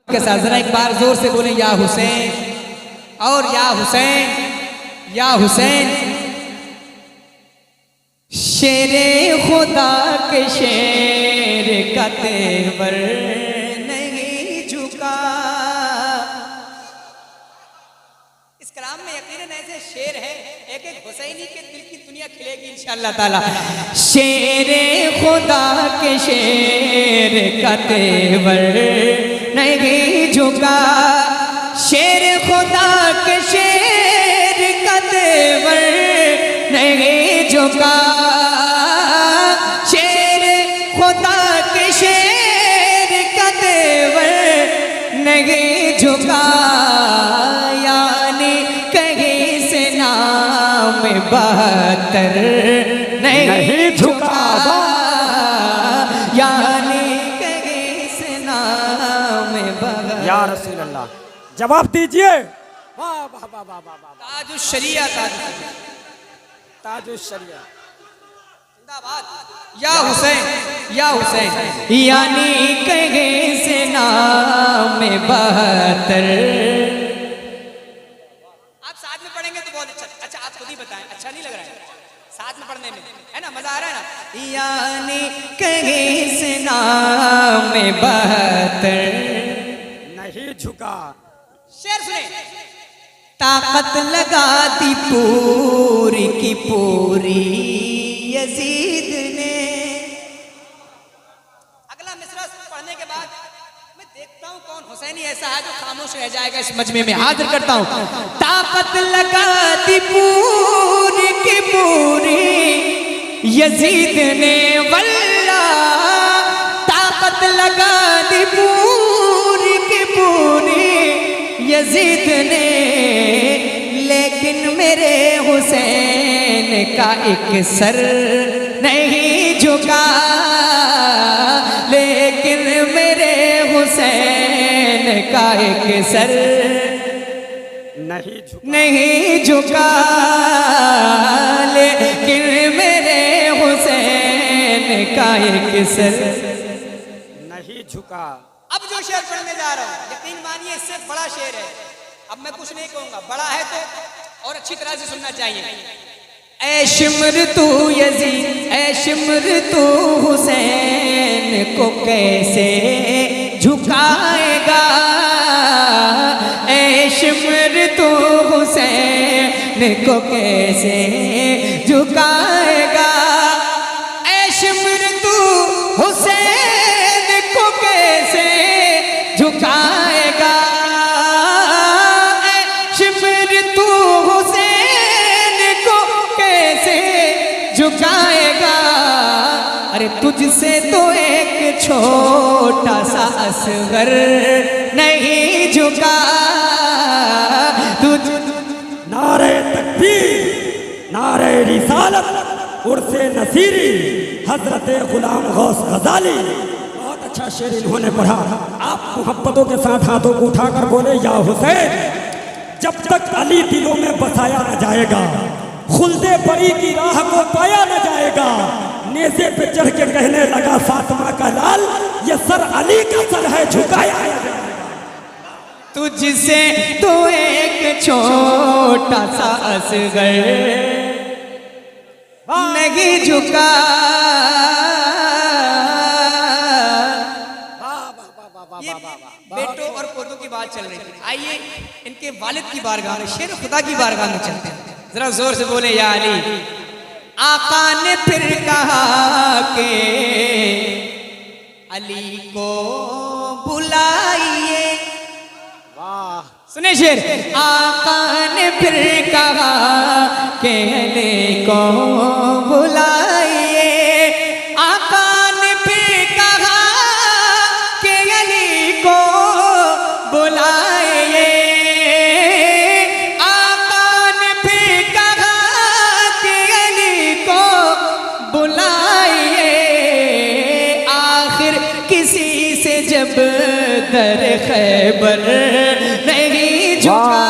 के साथ जरा एक बार जोर से बोले या हुसैन, और या हुसैन, या हुसैन। शेरे खुदा के शेर का तेवर नहीं झुका। इस कलाम में यकीनन ऐसे शेर है, एक एक हुसैनी के दिल की दुनिया खिलेगी इंशाअल्लाह ताला। शेरे खुदा के शेर का तेवर नहीं झुका, शेर खुदा के शेर का तेवर नहीं झुका, शेर खुदा के शेर का तेवर नहीं झुका। यानी कहीं से नाम बहतर नहीं झुका, यानी या रसूल अल्लाह जवाब दीजिए। वाह वाह वाह वाह वाह। ताजुश शरिया, ताजुश शरिया जिंदाबाद। या हुसैन, या हुसैन, यानी कहीं से नाम बहतर। आप साथ में पढ़ेंगे तो बहुत अच्छा। अच्छा आप खुद ही बताएं, अच्छा नहीं लग रहा है साथ में पढ़ने में, है ना, मजा आ रहा है ना। यानी कहीं से नाम बहतर नहीं झुका। शेर सुने। ताकत लगा दी पूरी की पूरी यजीद ने। अगला मिसरा पढ़ने के बाद मैं देखता हूं कौन हुसैनी ऐसा है जो खामोश रह जाएगा इस मजमे में। हाजिर करता हूं। ताकत लगा दी पूरी की पूरी यजीद ने, वल्ला ताकत लगा दी पूरी की पूरी यजीद ने, लेकिन मेरे हुसैन का एक सर नहीं झुका, लेकिन मेरे हुसैन का एक सर नहीं झुका, लेकिन मेरे हुसैन का एक सर नहीं झुका। अब जो शेर पढ़ने जा रहा हूं यकीन मानिए इससे बड़ा शेर है। अब मैं कुछ नहीं कहूंगा, बड़ा है तो और अच्छी तरह से सुनना चाहिए। ऐ शिमर तू यजीद, ऐ शिमर तू हुसैन को कैसे झुकाएगा, ऐ शिमर तू हुसैन को कैसे झुकाएगा, ऐ शिमर तू हुसैन को कैसे झुकाएगा, शिमर तू हुसैन को कैसे झुकाएगा। अरे तुझसे तो एक छोटा सा असगर नहीं झुका, तुझ नारे तकबीर, नारे रिसालत, उर्से नसीरी, हजरत गुलाम गौस गजाली। बहुत अच्छा शेर इन्होंने पढ़ा। आप मोहब्बतों के साथ हाथों को उठाकर बोले या हुसैन। जब तक अली दिलों में बसाया न जाएगा, खुल्दे परी की राह को पाया न जाएगा, नेज़े पे चढ़ के कहने लगा फातिमा का लाल, ये सर अली का सर है झुकाया न जाएगा। तुझसे तो एक छोटा सा असगर नहीं झुका। ये बेटों और पोतों की बात चल रही है। आइए इनके वालिद की बारगाह में, शेर खुदा की बारगाह में चलते हैं। जरा जोर से बोले या अली। आका ने फिर कहा कि अली को बुलाइए। वाह सुने शेर। आका ने फिर कहा कि अली को बुलाइए, आका ने फिर कहा कि अली को बुलाइए, आका ने फिर कहा कि अली को बुलाइए। आखिर किसी से जब दर खैबर नहीं झुका,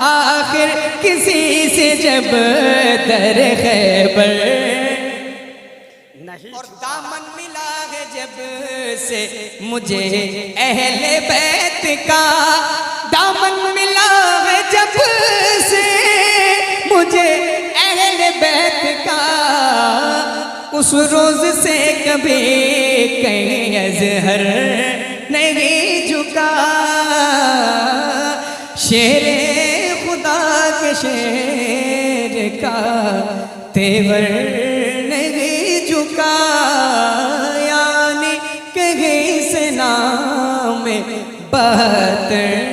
आखिर किसी से जब दर खैबर नहीं और दामन मिला है जब से मुझे अहले बैत का, दामन मिला है जब से मुझे अहले बैत का, उस रोज से कभी कहीं अज़हर नहीं झुका। शेरे खुदा के शेर का तेवर नहीं झुका, यानी कहीं से नाम बहतर